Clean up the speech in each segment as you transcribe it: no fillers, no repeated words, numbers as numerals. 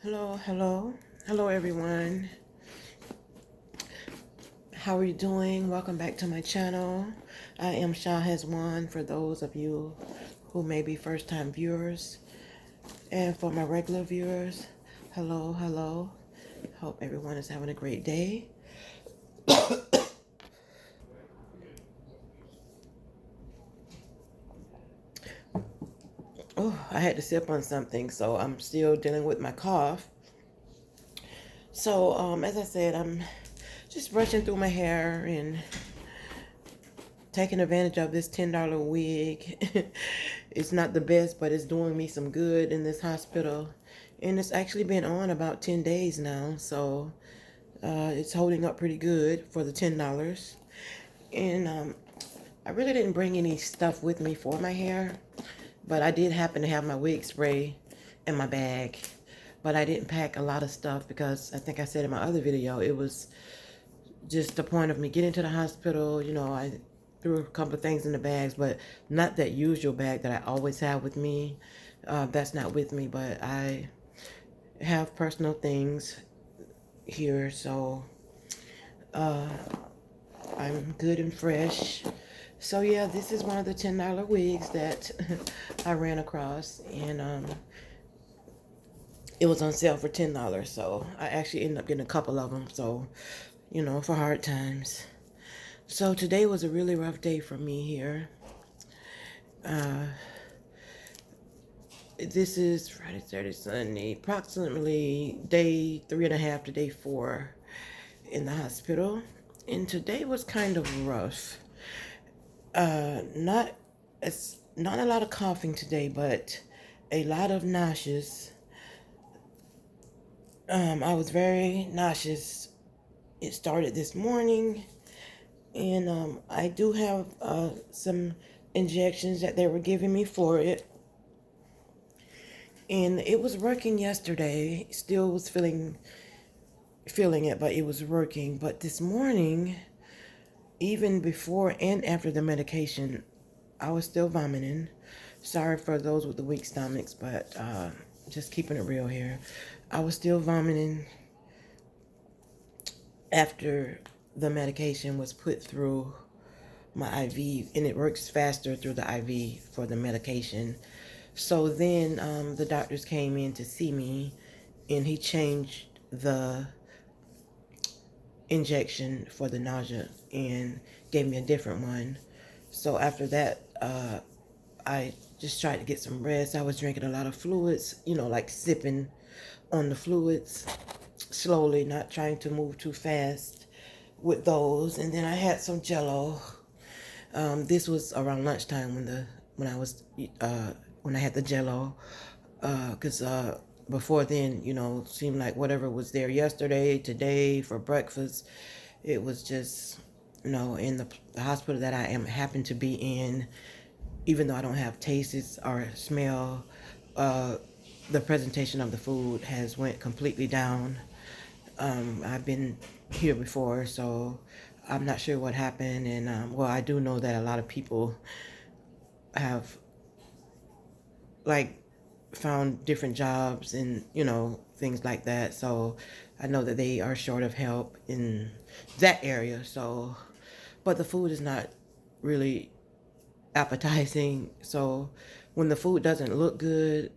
Hello everyone. How are you doing? Welcome back to my channel. I am Shah Has One for those of you who may be first time viewers. And for my regular viewers, hello. Hope everyone is having a great day. Oh, I had to sip on something, so I'm still dealing with my cough. So, as I said, I'm just brushing through my hair and taking advantage of this $10 wig. It's not the best, but it's doing me some good in this hospital. And it's actually been on about 10 days now, so it's holding up pretty good for the $10. And I really didn't bring any stuff with me for my hair, but I did happen to have my wig spray in my bag. But I didn't pack a lot of stuff because I think I said in my other video, it was just the point of me getting to the hospital. I threw a couple of things in the bags, but not that usual bag that I always have with me. That's not with me, but I have personal things here, so I'm good and fresh. So yeah, this is one of the $10 wigs that I ran across, and it was on sale for $10. So I actually ended up getting a couple of them. So, for hard times. So today was a really rough day for me here. This is Friday, Saturday, Sunday, approximately day 3.5 to day 4 in the hospital. And today was kind of rough. Not a lot of coughing today, but a lot of nauseous. I was very nauseous. It started this morning, and I do have some injections that they were giving me for it. And it was working yesterday. Still was feeling it, but it was working. But this morning, even before and after the medication, I was still vomiting. Sorry for those with the weak stomachs, but just keeping it real here. I was still vomiting after the medication was put through my IV, and it works faster through the IV for the medication. So then the doctors came in to see me, and he changed the injection for the nausea and gave me a different one. So after that, I just tried to get some rest. I was drinking a lot of fluids, like sipping on the fluids slowly, not trying to move too fast with those. And then I had some Jello. This was around lunchtime when I had the Jello, because before then, seemed like whatever was there yesterday, today for breakfast, it was just, in the hospital that I happen to be in. Even though I don't have tastes or smell, the presentation of the food has went completely down. I've been here before, so I'm not sure what happened. And well, I do know that a lot of people have like found different jobs and things like that. So I know that they are short of help in that area. So, but the food is not really appetizing. So when the food doesn't look good,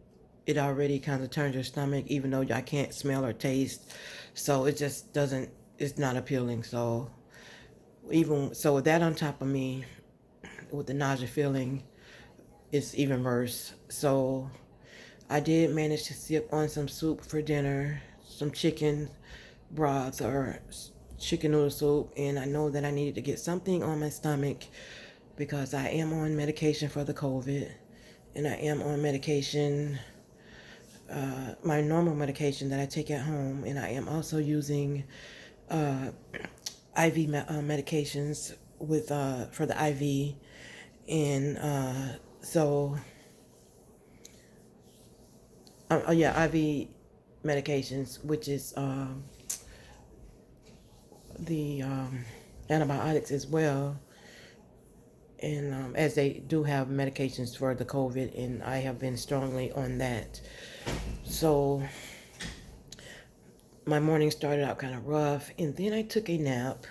it already kind of turns your stomach, even though I can't smell or taste. So it just doesn't, it's not appealing. So even so, with that on top of me, with the nausea feeling, it's even worse. So I did manage to sip on some soup for dinner, some chicken broth or chicken noodle soup, and I know that I needed to get something on my stomach because I am on medication for the COVID, and I am on medication, my normal medication that I take at home, and I am also using IV medications with for the IV, and so yeah, IV medications, which is the antibiotics as well. And as they do have medications for the COVID, and I have been strongly on that. So my morning started out kind of rough, and then I took a nap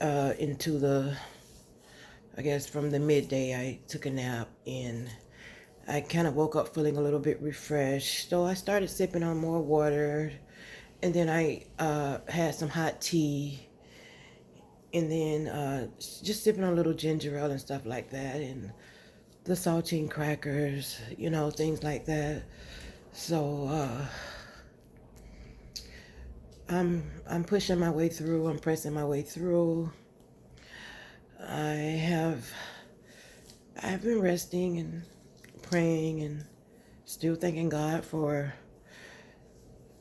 into the, I guess from the midday, I took a nap, and I kind of woke up feeling a little bit refreshed. So I started sipping on more water, and then I had some hot tea, and then just sipping on a little ginger ale and stuff like that, and the saltine crackers, things like that. So I'm pushing my way through. I'm pressing my way through. I have I've been resting and praying and still thanking God for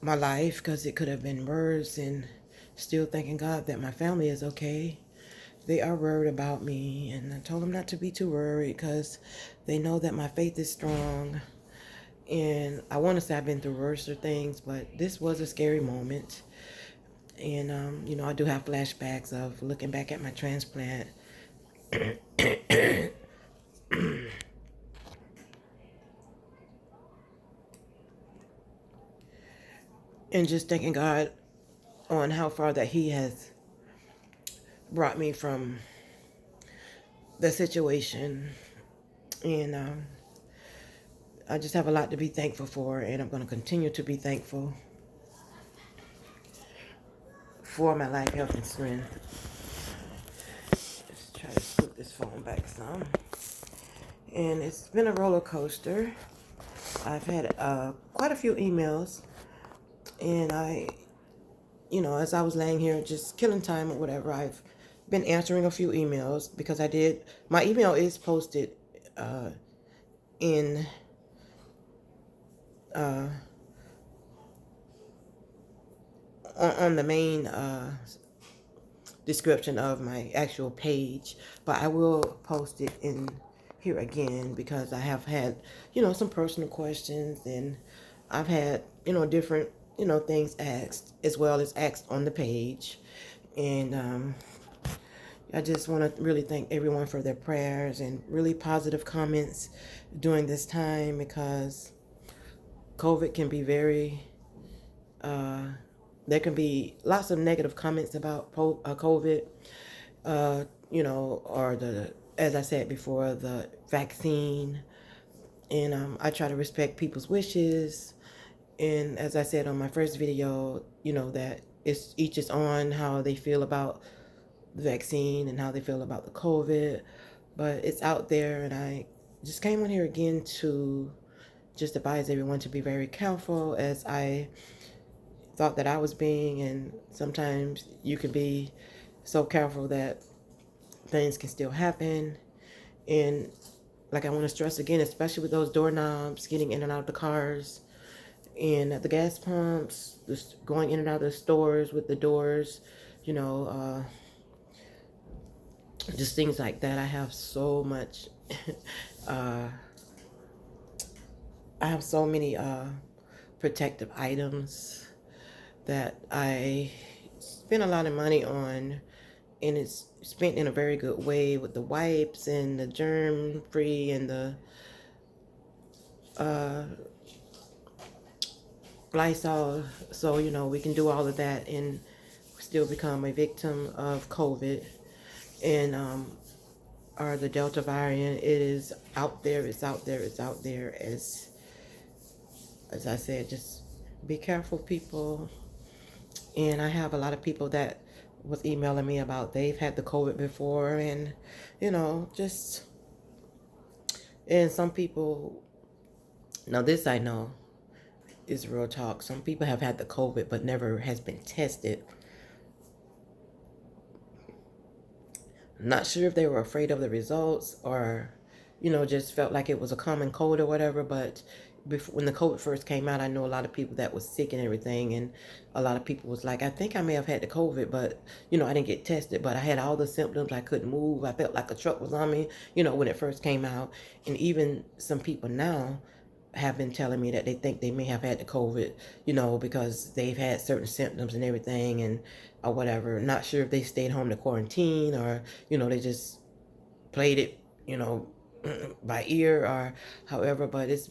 my life because it could have been worse, and still thanking God that my family is okay. They are worried about me, and I told them not to be too worried because they know that my faith is strong. And I want to say I've been through worse things, but this was a scary moment. And, I do have flashbacks of looking back at my transplant and just thanking God on how far that He has brought me from the situation. And I just have a lot to be thankful for, and I'm going to continue to be thankful for my life, health, and strength. Let's try to scoot this phone back some. And it's been a roller coaster. I've had quite a few emails, and as I was laying here just killing time or whatever, I've been answering a few emails because my email is posted in uh, on the main description of my actual page, but I will post it in here again because I have had, some personal questions, and I've had, different, things asked as well as asked on the page. And I just want to really thank everyone for their prayers and really positive comments during this time because COVID can be very, there can be lots of negative comments about COVID, or as I said before, the vaccine. And I try to respect people's wishes. And as I said on my first video, that it's each is on how they feel about the vaccine and how they feel about the COVID. But it's out there, and I just came on here again to just advise everyone to be very careful as I thought that I was being, and sometimes you can be so careful that things can still happen. And like I want to stress again, especially with those doorknobs, getting in and out of the cars, and at the gas pumps, just going in and out of the stores with the doors, you know, just things like that. I have so much, uh, I have so many protective items that I spend a lot of money on, and it's spent in a very good way with the wipes and the germ free and the uh, Lysol. So, we can do all of that and still become a victim of COVID. And or the Delta variant, it is out there, it's out there, it's out there. As I said, just be careful, people. And I have a lot of people that was emailing me about they've had the COVID before, and just, and some people, now this I know is real talk. Some people have had the COVID but never has been tested. Not sure if they were afraid of the results or, just felt like it was a common cold or whatever. But before, when the COVID first came out, I know a lot of people that was sick and everything. And a lot of people was like, I think I may have had the COVID, but, I didn't get tested. But I had all the symptoms. I couldn't move. I felt like a truck was on me, when it first came out. And even some people now have been telling me that they think they may have had the COVID, because they've had certain symptoms and everything, and or whatever. Not sure if they stayed home to quarantine or, they just played it, by ear or however. But it's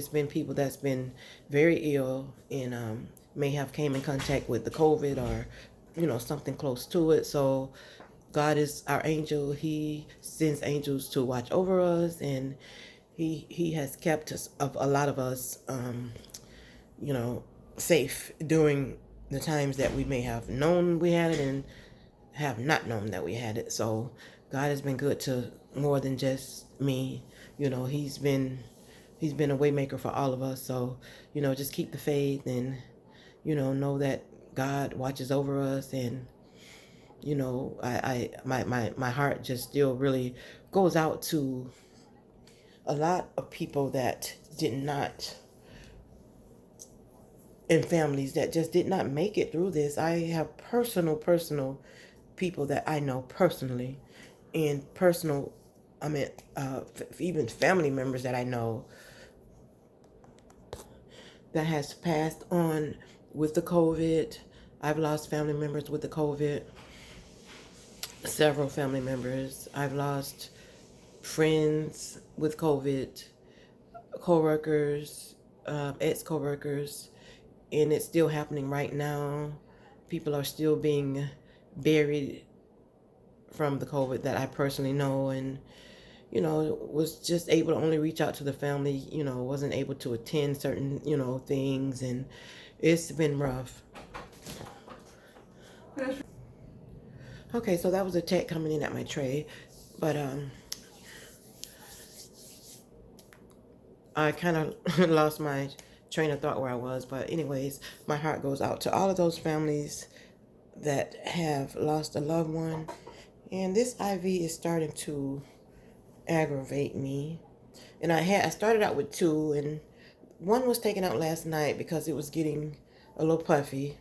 been people that's been very ill, and may have came in contact with the COVID or, something close to it. So God is our angel. He sends angels to watch over us, and he has kept us, of a lot of us, you know, safe during the times that we may have known we had it and have not known that we had it. So God has been good to more than just me. He's been a waymaker for all of us. So, just keep the faith, and know that God watches over us. And my heart just still really goes out to a lot of people that did not, and families that just did not make it through this. I have personal people that I know personally, and personal, I mean, even family members that I know that has passed on with the COVID. I've lost family members with the COVID, several family members. I've lost friends with COVID, co-workers, ex-co-workers, and it's still happening right now. People are still being buried from the COVID that I personally know, and was just able to only reach out to the family, wasn't able to attend certain, things, and it's been rough. Okay, so that was a text coming in at my tray, but I kind of lost my train of thought where I was. But anyways, my heart goes out to all of those families that have lost a loved one, and this IV is starting to aggravate me. And I started out with 2, and one was taken out last night because it was getting a little puffy.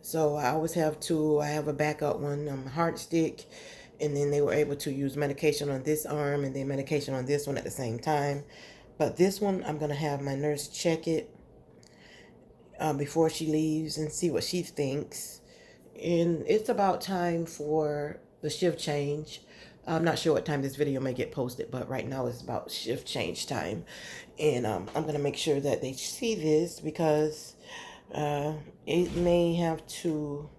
So I always have 2. I have a backup one, heart stick, and then they were able to use medication on this arm and then medication on this one at the same time. But this one, I'm going to have my nurse check it before she leaves and see what she thinks. And it's about time for the shift change. I'm not sure what time this video may get posted, but right now it's about shift change time. And I'm going to make sure that they see this, because it may have to,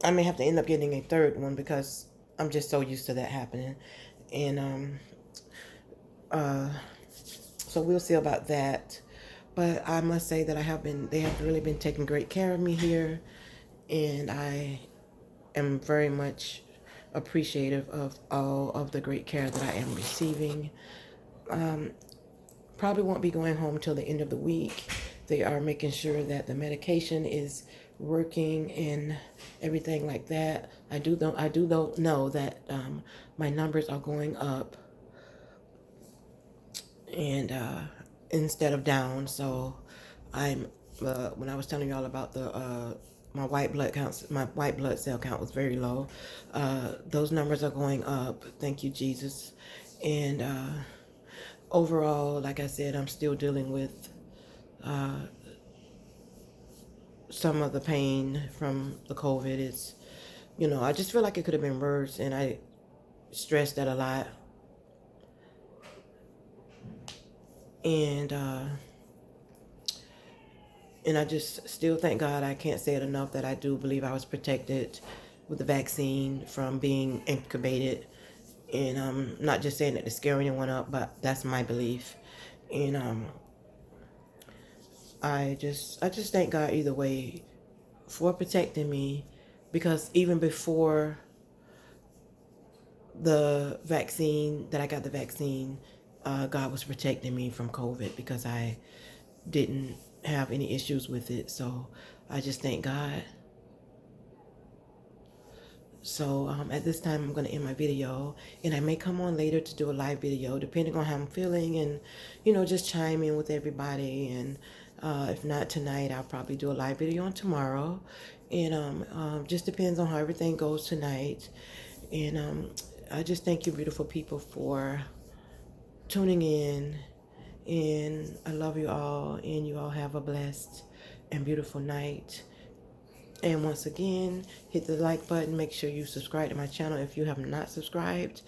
I may have to end up getting a third one, because I'm just so used to that happening. And so we'll see about that. But I must say that they have really been taking great care of me here, and I am very much appreciative of all of the great care that I am receiving. Probably won't be going home till the end of the week. They are making sure that the medication is working and everything like that. I do know that my numbers are going up, and instead of down. So I'm when I was telling y'all about the my white blood cell count was very low. Those numbers are going up. Thank you, Jesus. And overall, like I said, I'm still dealing with some of the pain from the COVID. It's, I just feel like it could have been worse, and I stressed that a lot. And I just still thank God. I can't say it enough that I do believe I was protected with the vaccine from being incubated. And I'm not just saying that to scare anyone up, but that's my belief. And I just thank God either way for protecting me, because even before the vaccine, that I got the vaccine, God was protecting me from COVID, because I didn't have any issues with it. So I just thank God. So at this time, I'm going to end my video, and I may come on later to do a live video depending on how I'm feeling, and just chime in with everybody. And if not tonight, I'll probably do a live video on tomorrow. And just depends on how everything goes tonight. And I just thank you, beautiful people, for tuning in. And I love you all, and you all have a blessed and beautiful night. And once again, hit the like button. Make sure you subscribe to my channel if you have not subscribed.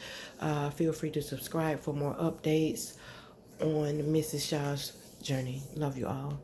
Feel free to subscribe for more updates on Mrs. Shaw's journey. Love you all.